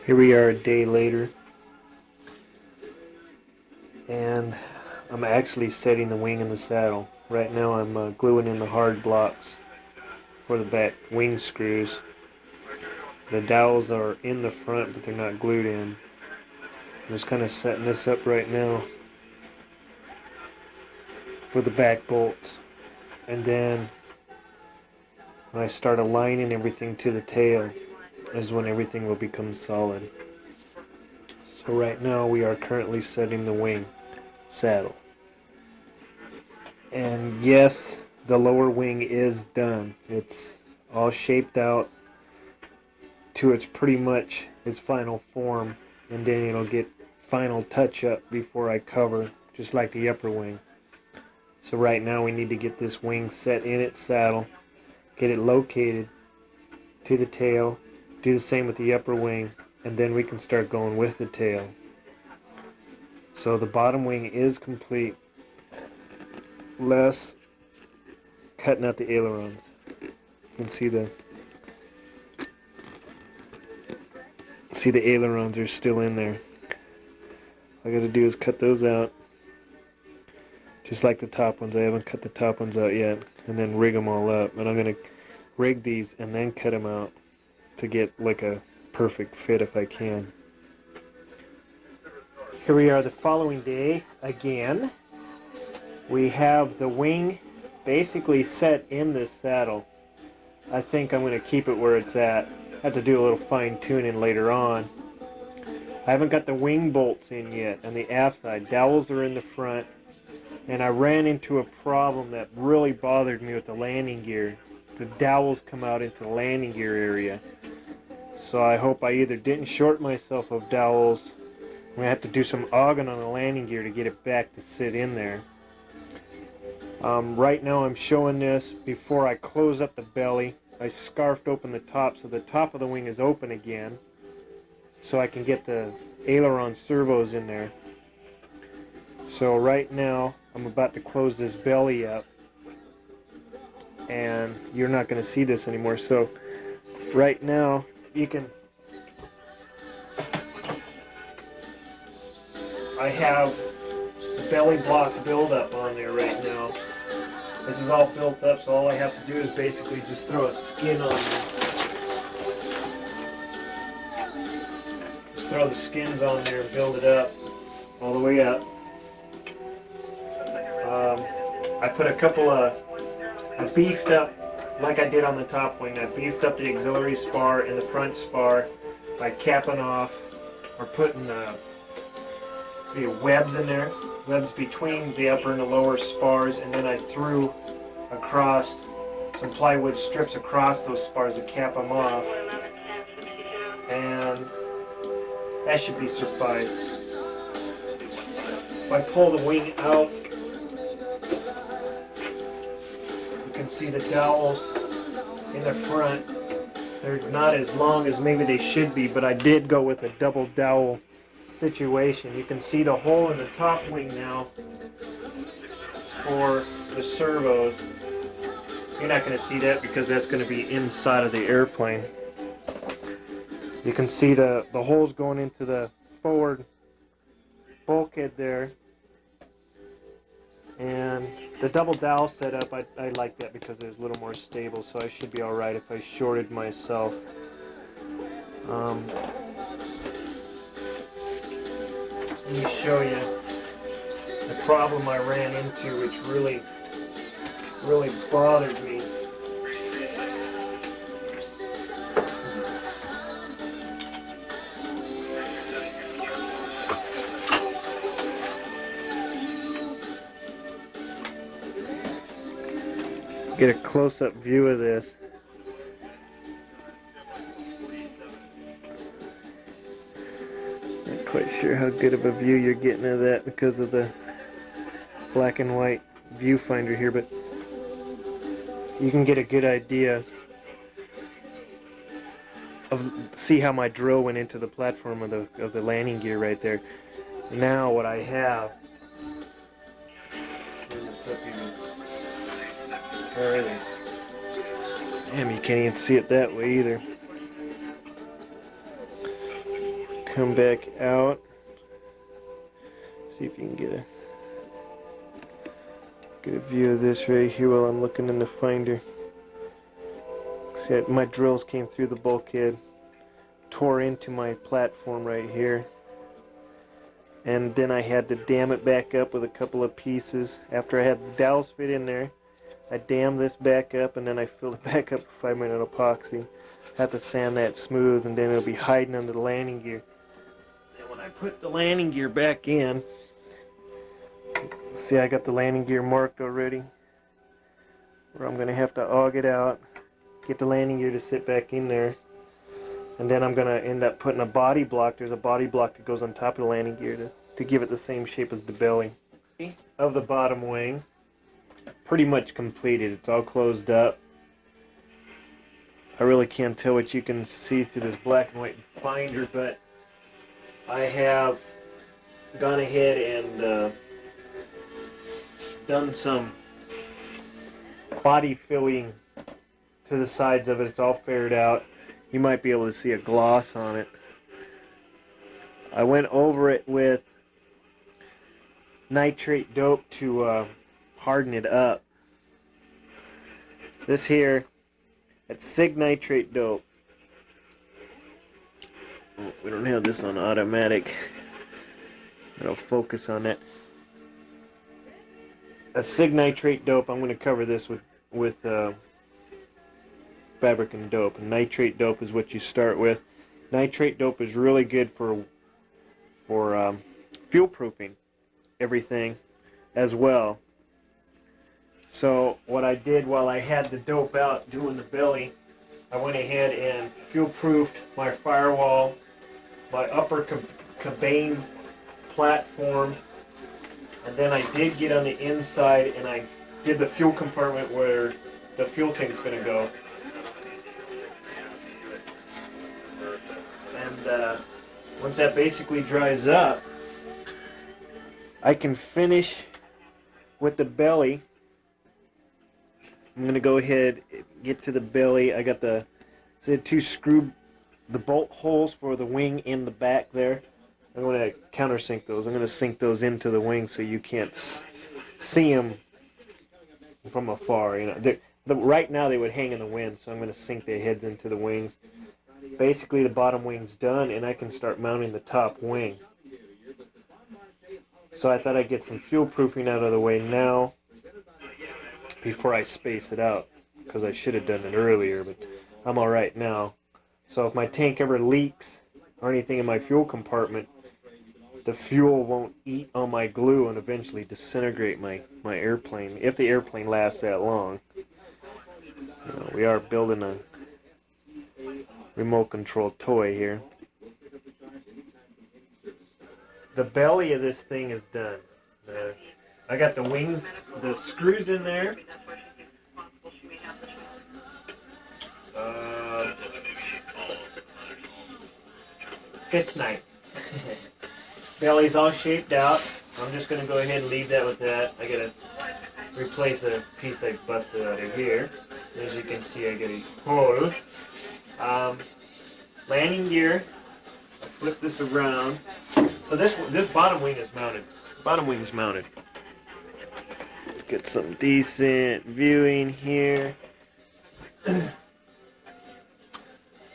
Here we are a day later, and I'm actually setting the wing in the saddle. Right now I'm gluing in the hard blocks for the back wing screws. The dowels are in the front, but they're not glued in. I'm just kind of setting this up right now for the back bolts. And then when I start aligning everything to the tail is when everything will become solid. So right now we are currently setting the wing saddle. And yes, the lower wing is done. It's all shaped out to its pretty much its final form, and then it'll get final touch up before I cover, just like the upper wing. So right now we need to get this wing set in its saddle, get it located to the tail, do the same with the upper wing, and then we can start going with the tail. So the bottom wing is complete, less cutting out the ailerons. You can see the ailerons are still in there. All I gotta do is cut those out, just like the top ones. I haven't cut the top ones out yet, and then rig them all up. And I'm gonna rig these and then cut them out to get like a perfect fit if I can. Here we are the following day again. We have the wing basically set in this saddle. I think I'm going to keep it where it's at. I have to do a little fine tuning later on. I haven't got the wing bolts in yet on the aft side. Dowels are in the front, and I ran into a problem that really bothered me with the landing gear. The dowels come out into the landing gear area. So I hope I either didn't short myself of dowels. I'm going to have to do some auging on the landing gear to get it back to sit in there. Right now I'm showing this before I close up the belly. I scarfed open the top so the top of the wing is open again, so I can get the aileron servos in there. So right now I'm about to close this belly up, and you're not going to see this anymore. So right now you can, I have the belly block buildup on there right now. This is all built up, so all I have to do is basically just throw a skin on there. Just throw the skins on there and build it up, all the way up. I put a couple of, I beefed up, like I did on the top wing, I beefed up the auxiliary spar and the front spar by capping off or putting webs in there, webs between the upper and the lower spars, and then I threw across some plywood strips across those spars to cap them off, and that should be suffice. If I pull the wing out, you can see the dowels in the front. They're not as long as maybe they should be, but I did go with a double dowel situation. You can see the hole in the top wing now for the servos. You're not going to see that because that's going to be inside of the airplane. You can see the holes going into the forward bulkhead there, and the double dowel setup, I like that because it's a little more stable, so I should be alright if I shorted myself. Let me show you the problem I ran into, which really bothered me. Get a close-up view of this. Not quite sure how good of a view you're getting of that because of the black and white viewfinder here, but you can get a good idea of, see how my drill went into the platform of the landing gear right there. Now what I have, where are they? Damn, you can't even see it that way either. come back out. See if you can get a view of this right here while I'm looking in the finder. See, my drills came through the bulkhead, tore into my platform right here, and then I had to dam it back up with a couple of pieces. After I had the dowels fit in there, I dammed this back up, and then I filled it back up with 5-minute epoxy. Have to sand that smooth, and then it'll be hiding under the landing gear. And when I put the landing gear back in, see, I got the landing gear marked already, where I'm going to have to aug it out, get the landing gear to sit back in there, and then I'm going to end up putting a body block. There's a body block that goes on top of the landing gear to give it the same shape as the belly. Of the bottom wing, pretty much completed. It's all closed up. I really can't tell what you can see through this black and white finder, but I have gone ahead and done some body filling to the sides of it. It's all faired out. You might be able to see a gloss on it. I went over it with nitrate dope to harden it up. This here, it's SIG nitrate dope. Oh, we don't have this on automatic. It'll focus on that. A SIG nitrate dope. I'm going to cover this with fabric and dope. And nitrate dope is what you start with. Nitrate dope is really good for fuel proofing everything as well. So what I did while I had the dope out doing the belly, I went ahead and fuel proofed my firewall, my upper cabane platform, and then I did get on the inside and I did the fuel compartment where the fuel tank is going to go. And once that basically dries up, I can finish with the belly. I'm going to go ahead and get to the belly. I got the the bolt holes for the wing in the back there. I'm going to countersink those. I'm going to sink those into the wing so you can't see them from afar. You know, right now they would hang in the wind, so I'm going to sink their heads into the wings. Basically, the bottom wing's done, and I can start mounting the top wing. So I thought I'd get some fuel proofing out of the way now before I space it out, because I should have done it earlier, but I'm alright now. So if my tank ever leaks or anything in my fuel compartment, the fuel won't eat on my glue and eventually disintegrate my airplane, if the airplane lasts that long. You know, we are building a remote control toy here. The belly of this thing is done. I got the wings, the screws in there. Fits nice. Belly's all shaped out. I'm just going to go ahead and leave that with that. I got to replace a piece I busted out of here. As you can see, I got a hole. Landing gear. Flip this around. So this bottom wing is mounted. Bottom wing is mounted. Let's get some decent viewing here.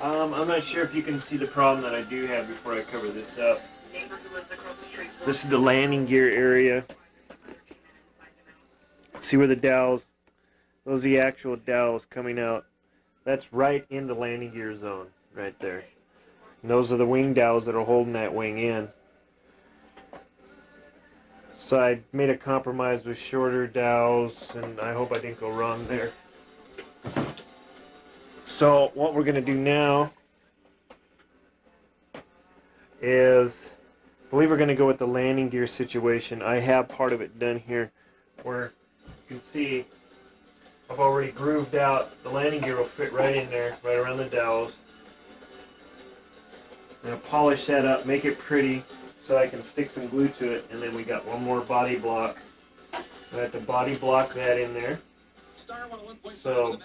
I'm not sure if you can see the problem that I do have before I cover this up. This is the landing gear area. See where the dowels, those are the actual dowels coming out. That's right in the landing gear zone, right there. And those are the wing dowels that are holding that wing in. So I made a compromise with shorter dowels, and I hope I didn't go wrong there. So what we're going to do now is, I believe we're going to go with the landing gear situation. I have part of it done here where you can see I've already grooved out. The landing gear will fit right in there, right around the dowels. I'm going to polish that up, make it pretty so I can stick some glue to it, and then we got one more body block. I have to body block that in there. So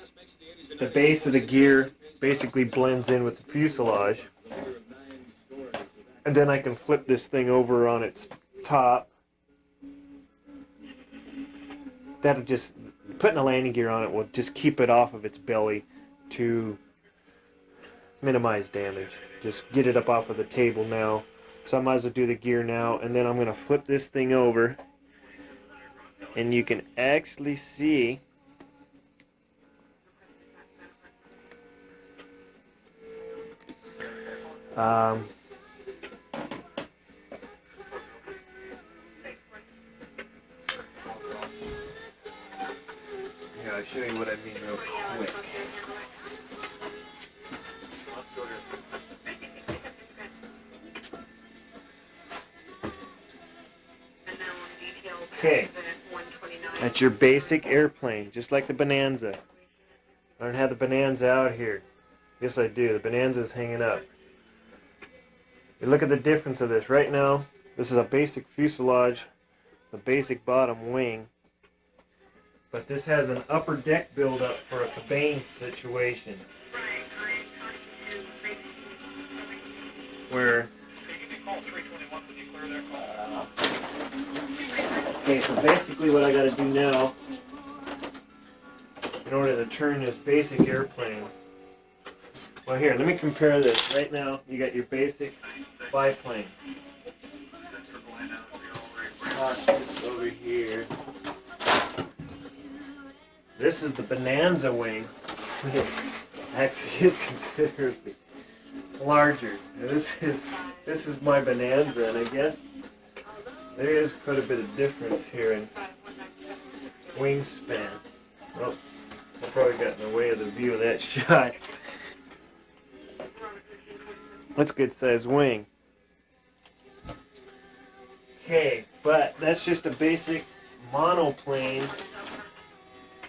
the base of the gear basically blends in with the fuselage. And then I can flip this thing over on its top. That'll just, putting a landing gear on it will just keep it off of its belly to minimize damage. Just get it up off of the table now. So I might as well do the gear now, and then I'm going to flip this thing over, and you can actually see yeah, I'll show you what I mean real quick. Okay, that's your basic airplane, just like the Bonanza. I don't have the Bonanza out here. Yes, I do. The Bonanza's hanging up. You look at the difference of this. Right now, this is a basic fuselage, a basic bottom wing. But this has an upper deck buildup for a cabane situation. Where... okay, so basically what I got to do now, in order to turn this basic airplane... well, here, let me compare this. Right now, you got your basic biplane. Toss this over here. This is the Bonanza wing. It actually is considerably larger. This is my Bonanza, and I guess there is quite a bit of difference here in wingspan. Well, I probably got in the way of the view of that shot. That's a good sized wing. Okay, but that's just a basic monoplane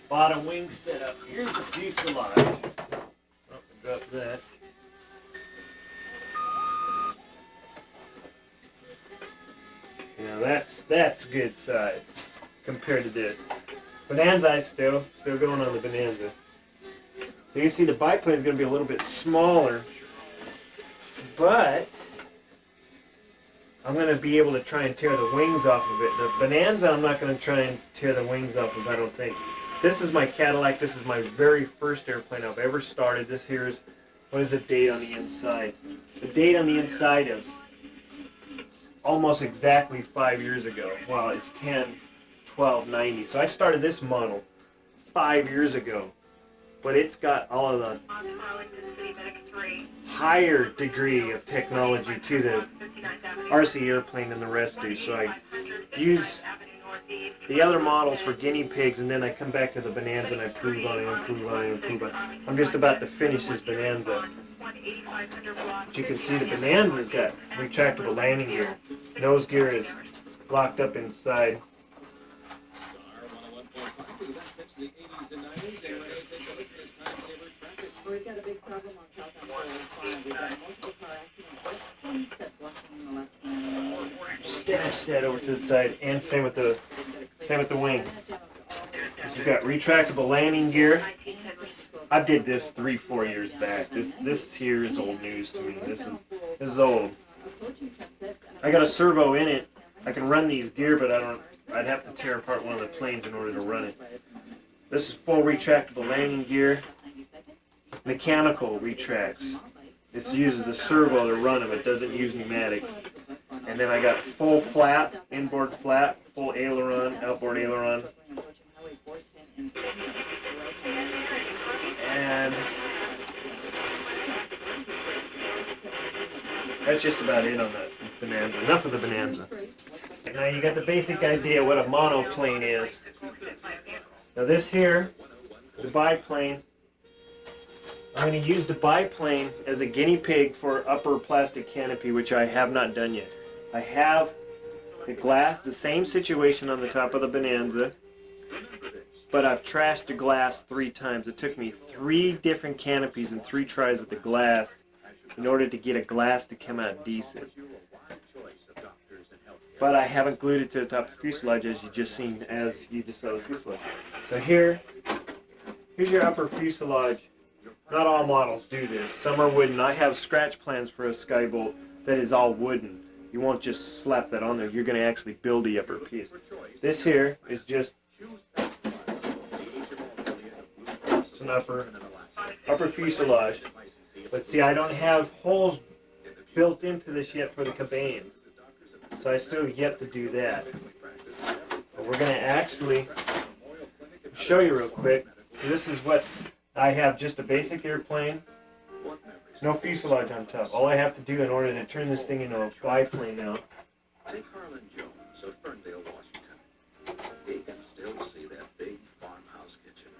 bottom wing setup. Here's the fuselage. Oh, drop that. Now that's good size compared to this. Bonanza still going on the Bonanza. So you see the biplane is going to be a little bit smaller, but I'm going to be able to try and tear the wings off of it. The Bonanza I'm not going to try and tear the wings off of, I don't think. This is my Cadillac. This is my very first airplane I've ever started. This here is, what is the date on the inside? The date on the inside is almost exactly 5 years ago. Well, it's 10/12/90. So I started this model 5 years ago. But it's got all of the higher degree of technology to the RC airplane than the rest do. So I use the other models for guinea pigs, and then I come back to the Bonanza and I improve on it, improve on it, improve on it. I'm just about to finish this Bonanza. But you can see the Bonanza's got retractable landing gear. Nose gear is locked up inside. We've got a big problem on South Farm. We've got a multiple car accident. Sunset blocking on the left hand. Stash that over to the side, and same with the wing. This has got retractable landing gear. I did this 3-4 years back. This here is old news to me. This is old. I got a servo in it. I can run these gear, but I'd have to tear apart one of the planes in order to run it. This is full retractable landing gear. Mechanical retracts. This uses the servo to run them. It doesn't use pneumatics. And then I got full flap, inboard flap, full aileron, outboard aileron. And that's just about it on the Bonanza. Enough of the Bonanza. Now you got the basic idea what a monoplane is. Now this here, the biplane, I'm going to use the biplane as a guinea pig for upper plastic canopy, which I have not done yet. I have the glass, the same situation on the top of the Bonanza, but I've trashed the glass 3 times. It took me 3 different canopies and 3 tries at the glass in order to get a glass to come out decent. But I haven't glued it to the top of the fuselage as you just saw the fuselage. So here's your upper fuselage. Not all models do this. Some are wooden. I have scratch plans for a Skybolt that is all wooden. You won't just slap that on there. You're going to actually build the upper piece. This here is just an upper fuselage. But see, I don't have holes built into this yet for the cabanes. So I still have yet to do that. But we're going to actually show you real quick. So this is what I have, just a basic airplane. No fuselage on top. All I have to do in order to turn this thing into a biplane now. Take Harlan Jones of Ferndale, Washington. He can still see that big farmhouse kitchen.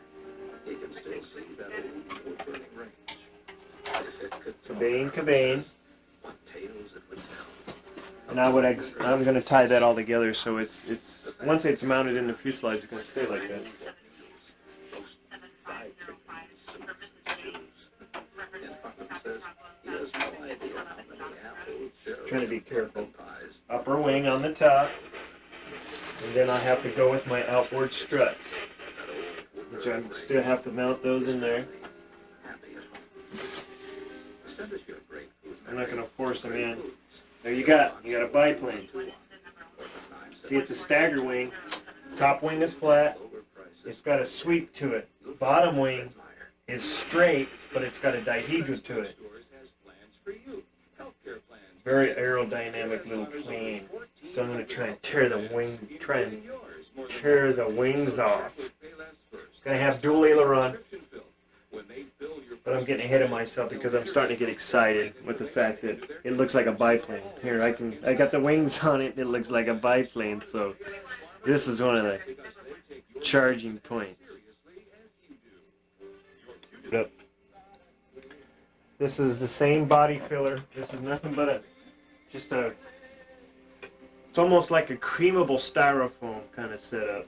He can still see that old wood-burning range. If it could Cabane. What tales it would tell. And I'm going to tie that all together so it's once it's mounted in the fuselage, it's going to stay like that. Trying to be careful. Upper wing on the top, and then I have to go with my outboard struts, which I still have to mount those in there. I'm not going to force them in. There you got a biplane. See, it's a stagger wing. Top wing is flat. It's got a sweep to it. Bottom wing is straight, but it's got a dihedral to it. Very aerodynamic little plane. So I'm going to try and tear the wings off. It's going to have dual aileron. But I'm getting ahead of myself because I'm starting to get excited with the fact that it looks like a biplane. Here, I got the wings on it and it looks like a biplane, so this is one of the charging points. Yep. This is the same body filler. This is nothing but it's almost like a creamable styrofoam kind of setup.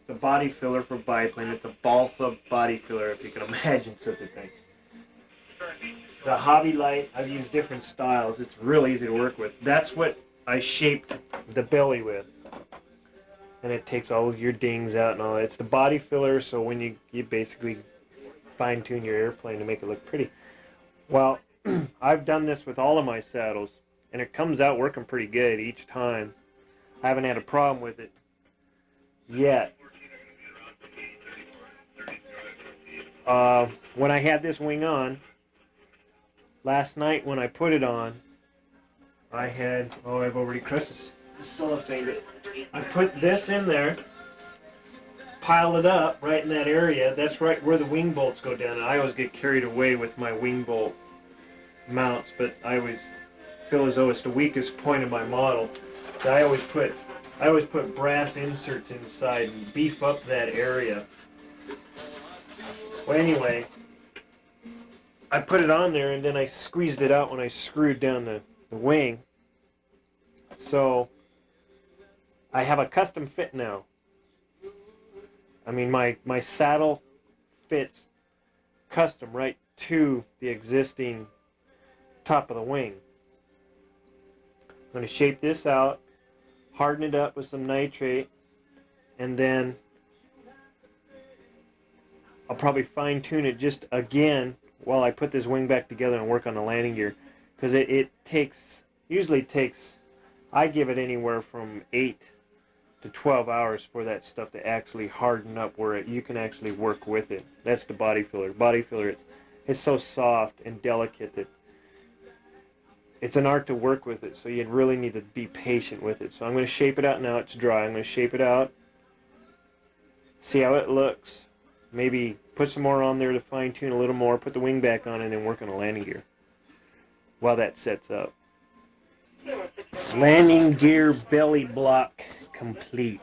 It's a body filler for biplane. It's a balsa body filler, if you can imagine such a thing. It's a hobby light. I've used different styles. It's real easy to work with. That's what I shaped the belly with. And it takes all of your dings out and all that. It's the body filler, so when you basically fine-tune your airplane to make it look pretty. Well, I've done this with all of my saddles, and it comes out working pretty good each time. I haven't had a problem with it yet. When I had this wing on, last night when I put it on, I had, I've already crushed the cellophane, but I put this in there, piled it up right in that area. That's right where the wing bolts go down. And I always get carried away with my wing bolt mounts, but I always feel as though it's the weakest point of my model. So I always put brass inserts inside and beef up that area. Well, anyway, I put it on there and then I squeezed it out when I screwed down the wing. So I have a custom fit now. I mean, my saddle fits custom right to the existing top of the wing. I'm going to shape this out, harden it up with some nitrate, and then I'll probably fine-tune it just again while I put this wing back together and work on the landing gear. Because it usually takes, I give it anywhere from 8 to 12 hours for that stuff to actually harden up where you can actually work with it. That's the body filler. Body filler, it's so soft and delicate that it's an art to work with it, so you really need to be patient with it. So I'm going to shape it out now. It's dry. I'm going to shape it out, see how it looks. Maybe put some more on there to fine-tune a little more, put the wing back on, and then work on the landing gear while that sets up. Landing gear belly block complete.